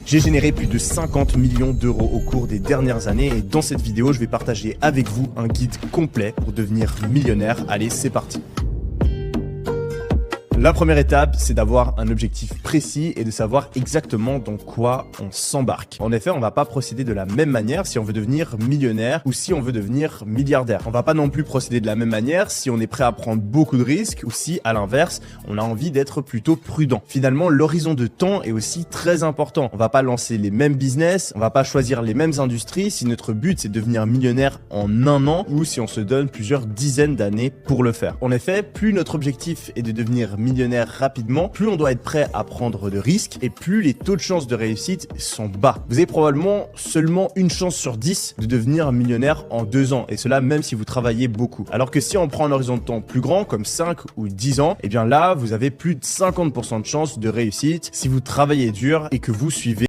J'ai généré plus de 50 millions d'euros au cours des dernières années et dans cette vidéo, je vais partager avec vous un guide complet pour devenir millionnaire. Allez, c'est parti. La première étape, c'est d'avoir un objectif précis et de savoir exactement dans quoi on s'embarque. En effet, on va pas procéder de la même manière si on veut devenir millionnaire ou si on veut devenir milliardaire. On va pas non plus procéder de la même manière si on est prêt à prendre beaucoup de risques ou si, à l'inverse, on a envie d'être plutôt prudent. Finalement, l'horizon de temps est aussi très important. On va pas lancer les mêmes business, on va pas choisir les mêmes industries si notre but c'est de devenir millionnaire en un an ou si on se donne plusieurs dizaines d'années pour le faire. En effet, plus notre objectif est de devenir millionnaire rapidement, plus on doit être prêt à prendre de risques et plus les taux de chance de réussite sont bas. Vous avez probablement seulement une chance sur 10 de devenir millionnaire en 2 ans et cela même si vous travaillez beaucoup. Alors que si on prend un horizon de temps plus grand comme 5 ou 10 ans, et bien là vous avez plus de 50% de chance de réussite si vous travaillez dur et que vous suivez